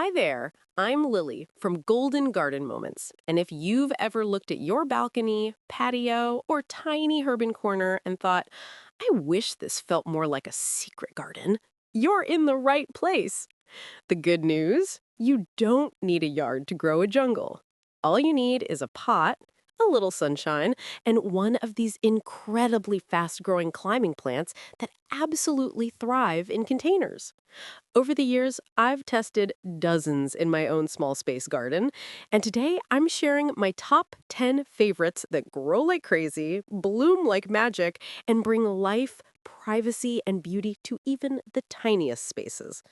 Hi there, I'm Lily from Golden Garden Moments. And if you've ever looked at your balcony, patio, or tiny herb corner and thought, I wish this felt more like a secret garden, you're in the right place. The good news? You don't need a yard to grow a jungle. All you need is a pot, a little sunshine, and one of these incredibly fast growing climbing plants that absolutely thrive in containers. Over the years, I've tested dozens in my own small space garden, and today I'm sharing my top 10 favorites that grow like crazy, bloom like magic, and bring life, privacy, and beauty to even the tiniest spaces.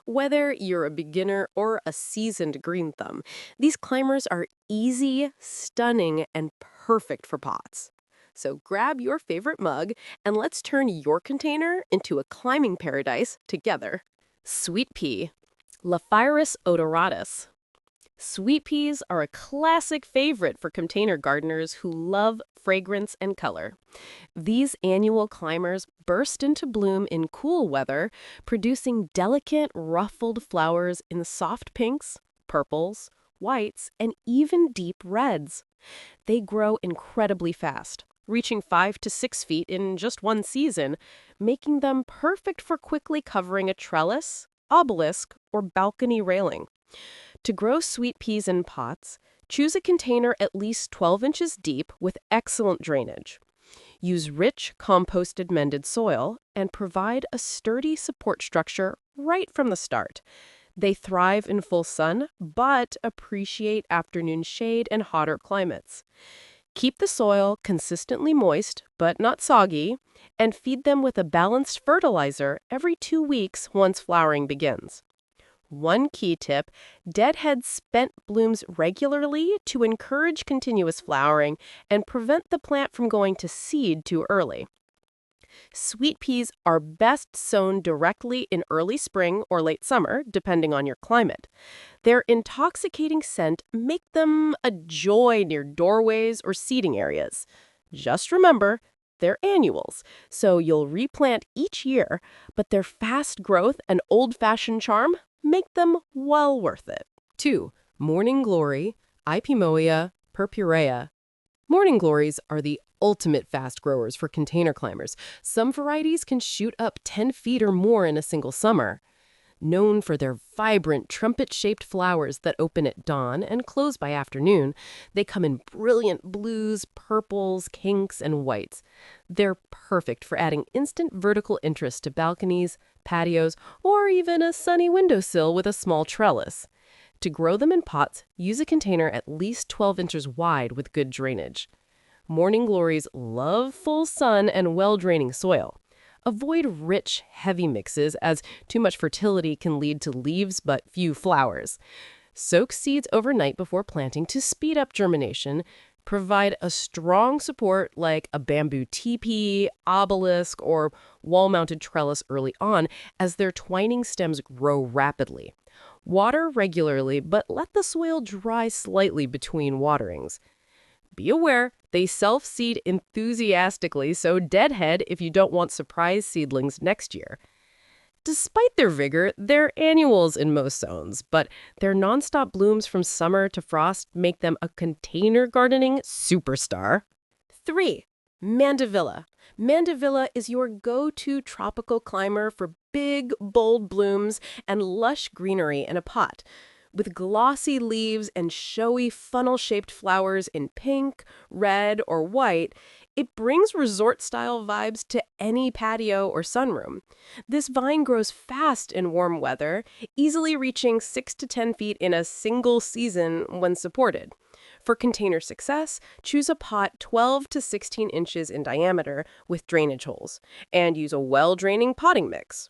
Whether you're a beginner or a seasoned green thumb, these climbers are easy, stunning, and perfect for pots. So grab your favorite mug and let's turn your container into a climbing paradise together. Sweet pea, Laphyris odoratus. Sweet peas are a classic favorite for container gardeners who love fragrance and color. These annual climbers burst into bloom in cool weather, producing delicate, ruffled flowers in soft pinks, purples, whites, and even deep reds. They grow incredibly fast, reaching 5 to 6 feet in just one season, making them perfect for quickly covering a trellis, obelisk, or balcony railing. To grow sweet peas in pots, choose a container at least 12 inches deep with excellent drainage. Use rich, composted mended soil and provide a sturdy support structure right from the start. They thrive in full sun, but appreciate afternoon shade and hotter climates. Keep the soil consistently moist, but not soggy, and feed them with a balanced fertilizer every 2 weeks once flowering begins. One key tip, deadhead spent blooms regularly to encourage continuous flowering and prevent the plant from going to seed too early. Sweet peas are best sown directly in early spring or late summer, depending on your climate. Their intoxicating scent make them a joy near doorways or seating areas. Just remember, they're annuals, so you'll replant each year, but their fast growth and old-fashioned charm make them well worth it. 2. Morning Glory, Ipomoea purpurea. Morning glories are the ultimate fast growers for container climbers. Some varieties can shoot up 10 feet or more in a single summer. Known for their vibrant trumpet-shaped flowers that open at dawn and close by afternoon, they come in brilliant blues, purples, pinks, and whites. They're perfect for adding instant vertical interest to balconies, patios, or even a sunny windowsill with a small trellis. To grow them in pots, use a container at least 12 inches wide with good drainage. Morning glories love full sun and well-draining soil. Avoid rich, heavy mixes as too much fertility can lead to leaves but few flowers. Soak seeds overnight before planting to speed up germination. Provide a strong support like a bamboo teepee, obelisk, or wall-mounted trellis early on as their twining stems grow rapidly. Water regularly, but let the soil dry slightly between waterings. Be aware, they self-seed enthusiastically, so deadhead if you don't want surprise seedlings next year. Despite their vigor, they're annuals in most zones, but their nonstop blooms from summer to frost make them a container gardening superstar. 3. Mandevilla. Mandevilla is your go-to tropical climber for big, bold blooms and lush greenery in a pot. With glossy leaves and showy funnel-shaped flowers in pink, red, or white, it brings resort-style vibes to any patio or sunroom. This vine grows fast in warm weather, easily reaching 6 to 10 feet in a single season when supported. For container success, choose a pot 12 to 16 inches in diameter with drainage holes, and use a well-draining potting mix.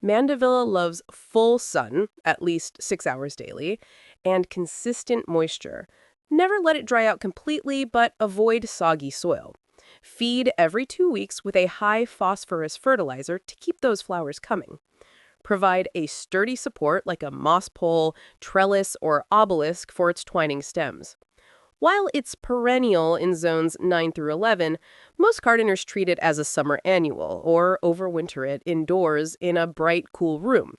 Mandevilla loves full sun, at least 6 hours daily, and consistent moisture. Never let it dry out completely, but avoid soggy soil. Feed every 2 weeks with a high phosphorus fertilizer to keep those flowers coming. Provide a sturdy support like a moss pole, trellis, or obelisk for its twining stems. While it's perennial in zones 9 through 11, most gardeners treat it as a summer annual or overwinter it indoors in a bright, cool room.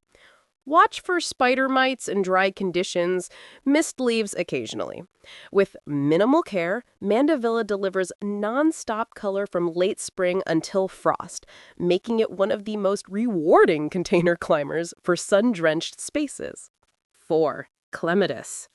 Watch for spider mites and dry conditions, missed leaves occasionally. With minimal care, Mandevilla delivers non-stop color from late spring until frost, making it one of the most rewarding container climbers for sun-drenched spaces. 4. Clematis.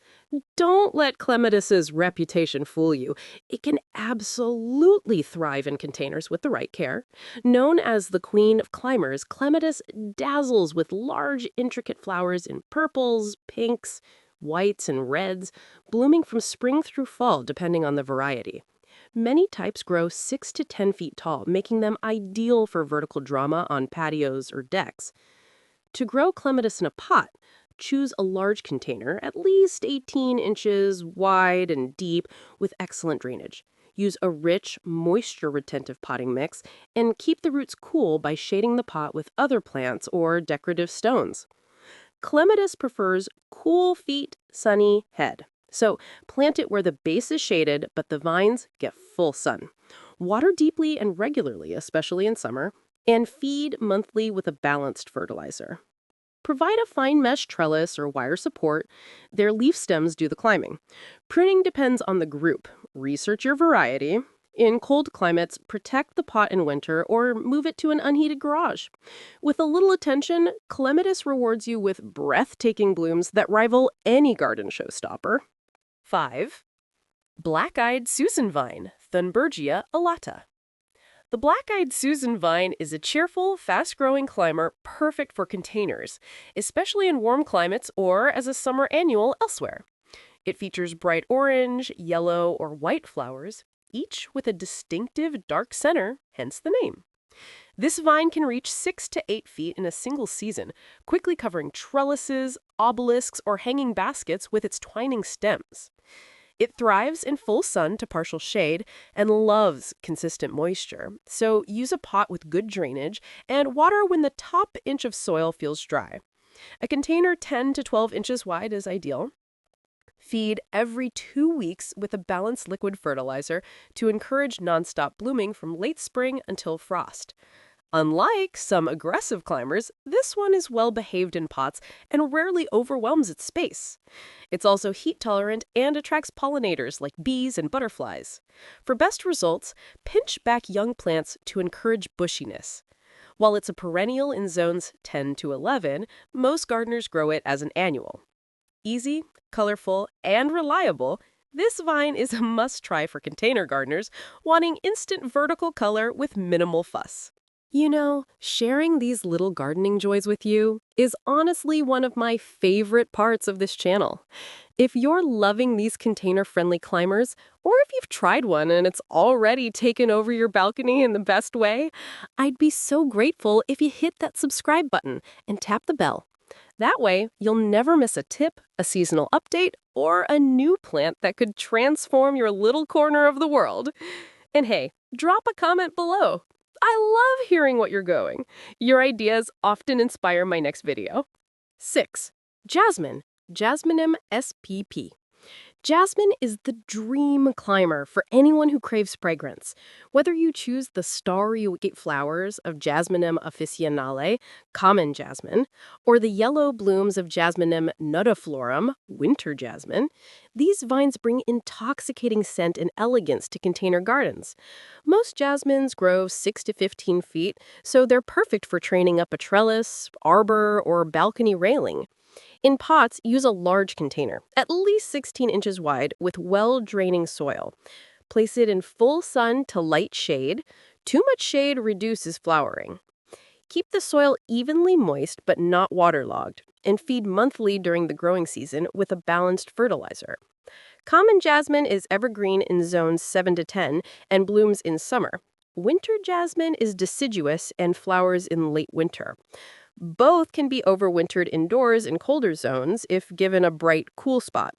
Don't let clematis's reputation fool you. It can absolutely thrive in containers with the right care. Known as the queen of climbers, clematis dazzles with large, intricate flowers in purples, pinks, whites, and reds, blooming from spring through fall depending on the variety. Many types grow 6 to 10 feet tall, making them ideal for vertical drama on patios or decks. To grow clematis in a pot, choose a large container, at least 18 inches wide and deep, with excellent drainage. Use a rich, moisture-retentive potting mix, and keep the roots cool by shading the pot with other plants or decorative stones. Clematis prefers cool feet, sunny head. So plant it where the base is shaded, but the vines get full sun. Water deeply and regularly, especially in summer, and feed monthly with a balanced fertilizer. Provide a fine mesh trellis or wire support. Their leaf stems do the climbing. Pruning depends on the group. Research your variety. In cold climates, protect the pot in winter or move it to an unheated garage. With a little attention, clematis rewards you with breathtaking blooms that rival any garden showstopper. 5. Black-eyed Susan vine, Thunbergia alata. The black-eyed Susan vine is a cheerful, fast-growing climber perfect for containers, especially in warm climates or as a summer annual elsewhere. It features bright orange, yellow, or white flowers, each with a distinctive dark center, hence the name. This vine can reach 6 to 8 feet in a single season, quickly covering trellises, obelisks, or hanging baskets with its twining stems. It thrives in full sun to partial shade and loves consistent moisture, so use a pot with good drainage and water when the top inch of soil feels dry. A container 10 to 12 inches wide is ideal. Feed every 2 weeks with a balanced liquid fertilizer to encourage nonstop blooming from late spring until frost. Unlike some aggressive climbers, this one is well behaved in pots and rarely overwhelms its space. It's also heat tolerant and attracts pollinators like bees and butterflies. For best results, pinch back young plants to encourage bushiness. While it's a perennial in zones 10 to 11, most gardeners grow it as an annual. Easy, colorful, and reliable, this vine is a must-try for container gardeners wanting instant vertical color with minimal fuss. You know, sharing these little gardening joys with you is honestly one of my favorite parts of this channel. If you're loving these container-friendly climbers, or if you've tried one and it's already taken over your balcony in the best way, I'd be so grateful if you hit that subscribe button and tap the bell. That way, you'll never miss a tip, a seasonal update, or a new plant that could transform your little corner of the world. And hey, drop a comment below. I love hearing what you're going. Your ideas often inspire my next video. 6. Jasmine, Jasminum spp. Jasmine is the dream climber for anyone who craves fragrance. Whether you choose the starry white flowers of Jasminum officinale, common jasmine, or the yellow blooms of Jasminum nudiflorum, winter jasmine, these vines bring intoxicating scent and elegance to container gardens. Most jasmines grow 6 to 15 feet, so they're perfect for training up a trellis, arbor, or balcony railing. In pots, use a large container, at least 16 inches wide, with well-draining soil. Place it in full sun to light shade. Too much shade reduces flowering. Keep the soil evenly moist but not waterlogged, and feed monthly during the growing season with a balanced fertilizer. Common jasmine is evergreen in zones 7 to 10 and blooms in summer. Winter jasmine is deciduous and flowers in late winter. Both can be overwintered indoors in colder zones if given a bright, cool spot.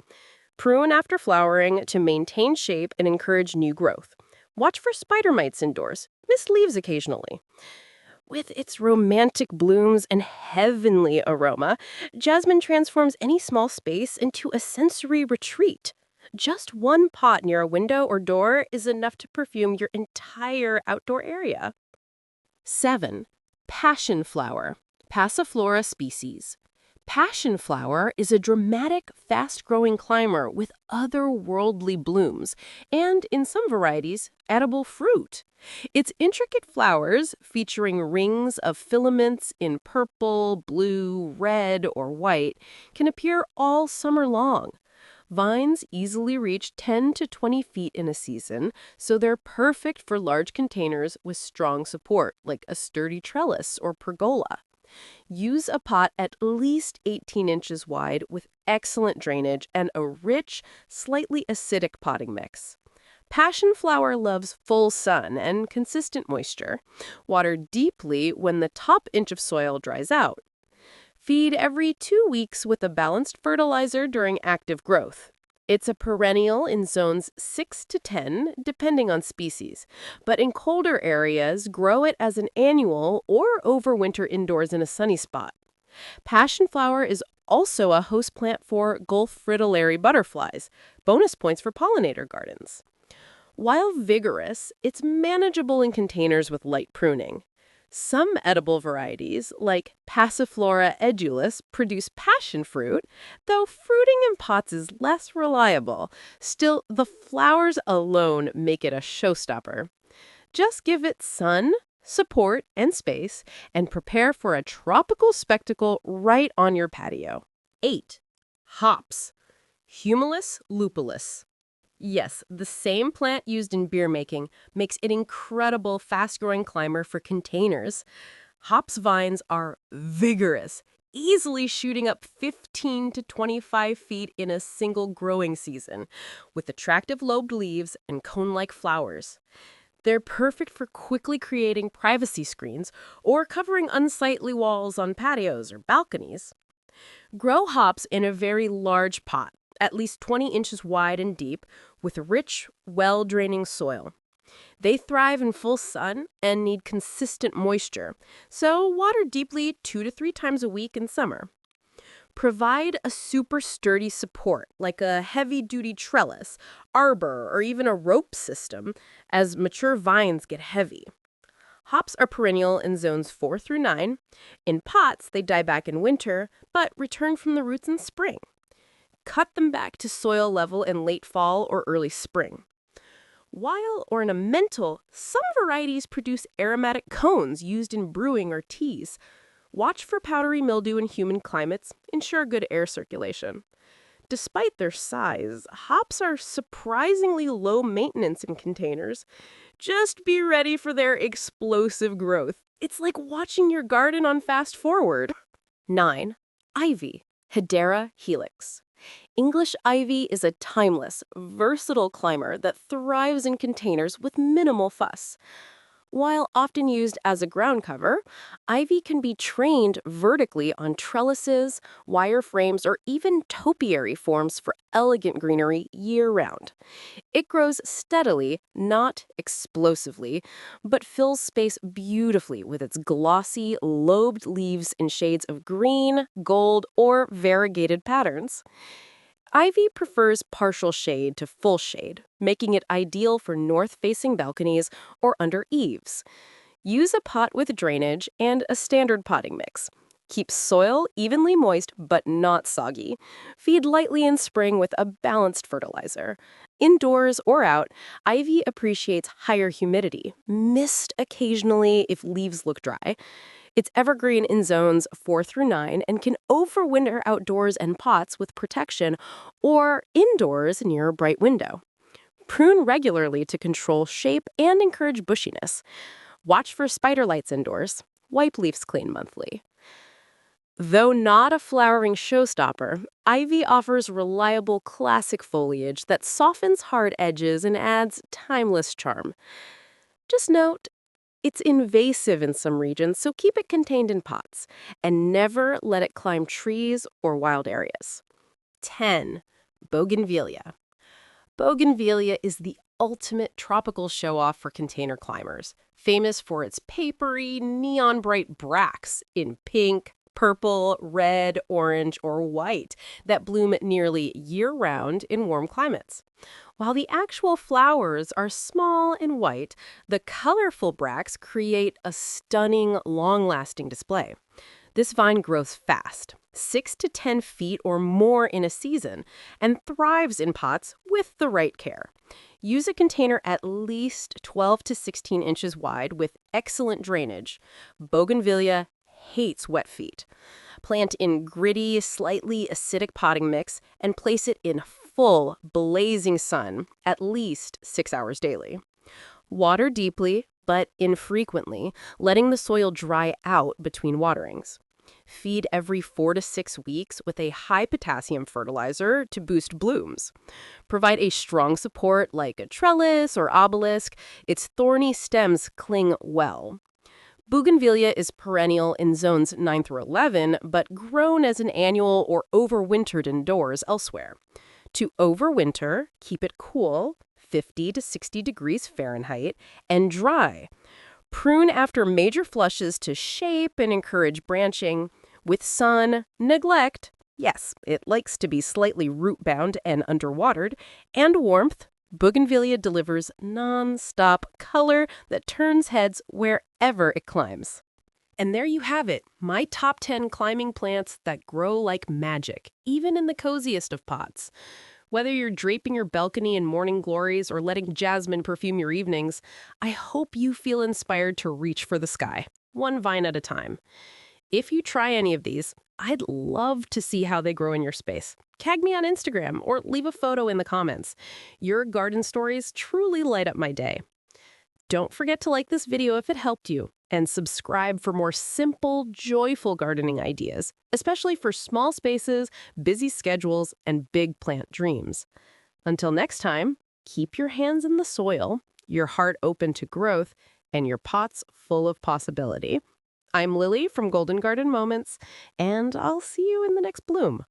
Prune after flowering to maintain shape and encourage new growth. Watch for spider mites indoors. Miss leaves occasionally. With its romantic blooms and heavenly aroma, jasmine transforms any small space into a sensory retreat. Just one pot near a window or door is enough to perfume your entire outdoor area. 7. Passion flower, Passiflora species. Passion flower is a dramatic, fast-growing climber with otherworldly blooms, and, in some varieties, edible fruit. Its intricate flowers, featuring rings of filaments in purple, blue, red, or white, can appear all summer long. Vines easily reach 10 to 20 feet in a season, so they're perfect for large containers with strong support, like a sturdy trellis or pergola. Use a pot at least 18 inches wide with excellent drainage and a rich, slightly acidic potting mix. Passion flower loves full sun and consistent moisture. Water deeply when the top inch of soil dries out. Feed every 2 weeks with a balanced fertilizer during active growth. It's a perennial in zones 6 to 10, depending on species, but in colder areas, grow it as an annual or overwinter indoors in a sunny spot. Passion flower is also a host plant for Gulf fritillary butterflies, bonus points for pollinator gardens. While vigorous, it's manageable in containers with light pruning. Some edible varieties, like Passiflora edulis, produce passion fruit, though fruiting in pots is less reliable. Still, the flowers alone make it a showstopper. Just give it sun, support, and space, and prepare for a tropical spectacle right on your patio. 8. Hops. Humulus lupulus. Yes, the same plant used in beer making makes an incredible fast-growing climber for containers. Hops vines are vigorous, easily shooting up 15 to 25 feet in a single growing season, with attractive lobed leaves and cone-like flowers. They're perfect for quickly creating privacy screens or covering unsightly walls on patios or balconies. Grow hops in a very large pot, at least 20 inches wide and deep, with rich, well-draining soil. They thrive in full sun and need consistent moisture, so water deeply 2 to 3 times a week in summer. Provide a super sturdy support, like a heavy-duty trellis, arbor, or even a rope system, as mature vines get heavy. Hops are perennial in zones 4 through 9. In pots, they die back in winter, but return from the roots in spring. Cut them back to soil level in late fall or early spring. While ornamental, some varieties produce aromatic cones used in brewing or teas. Watch for powdery mildew in humid climates. Ensure good air circulation. Despite their size, hops are surprisingly low maintenance in containers. Just be ready for their explosive growth. It's like watching your garden on fast forward. 9. Ivy, Hedera helix. English ivy is a timeless, versatile climber that thrives in containers with minimal fuss. While often used as a ground cover, ivy can be trained vertically on trellises, wire frames, or even topiary forms for elegant greenery year-round. It grows steadily, not explosively, but fills space beautifully with its glossy, lobed leaves in shades of green, gold, or variegated patterns. Ivy prefers partial shade to full shade, making it ideal for north-facing balconies or under eaves. Use a pot with drainage and a standard potting mix. Keep soil evenly moist but not soggy. Feed lightly in spring with a balanced fertilizer. Indoors or out, ivy appreciates higher humidity, mist occasionally if leaves look dry. It's evergreen in zones 4 through 9 and can overwinter outdoors and pots with protection or indoors near a bright window. Prune regularly to control shape and encourage bushiness. Watch for spider lights indoors. Wipe leaves clean monthly. Though not a flowering showstopper, ivy offers reliable classic foliage that softens hard edges and adds timeless charm. Just note, it's invasive in some regions, so keep it contained in pots and never let it climb trees or wild areas. 10. Bougainvillea. Bougainvillea is the ultimate tropical show-off for container climbers, famous for its papery, neon-bright bracts in pink, purple, red, orange, or white that bloom nearly year-round in warm climates. While the actual flowers are small and white, the colorful bracts create a stunning, long-lasting display. This vine grows fast, 6 to 10 feet or more in a season, and thrives in pots with the right care. Use a container at least 12 to 16 inches wide with excellent drainage. Bougainvillea hates wet feet. Plant in gritty, slightly acidic potting mix and place it in full, blazing sun at least 6 hours daily. Water deeply, but infrequently, letting the soil dry out between waterings. Feed every 4 to 6 weeks with a high potassium fertilizer to boost blooms. Provide a strong support like a trellis or obelisk. Its thorny stems cling well. Bougainvillea is perennial in zones 9 through 11, but grown as an annual or overwintered indoors elsewhere. To overwinter, keep it cool, 50 to 60 degrees Fahrenheit, and dry. Prune after major flushes to shape and encourage branching. With sun, neglect, yes, it likes to be slightly root-bound and underwatered, and warmth, Bougainvillea delivers non-stop color that turns heads wherever it climbs. And there you have it, my top 10 climbing plants that grow like magic, even in the coziest of pots. Whether you're draping your balcony in morning glories or letting jasmine perfume your evenings, I hope you feel inspired to reach for the sky, one vine at a time. If you try any of these, I'd love to see how they grow in your space. Tag me on Instagram or leave a photo in the comments. Your garden stories truly light up my day. Don't forget to like this video if it helped you, and subscribe for more simple, joyful gardening ideas, especially for small spaces, busy schedules, and big plant dreams. Until next time, keep your hands in the soil, your heart open to growth, and your pots full of possibility. I'm Lily from Golden Garden Moments, and I'll see you in the next bloom.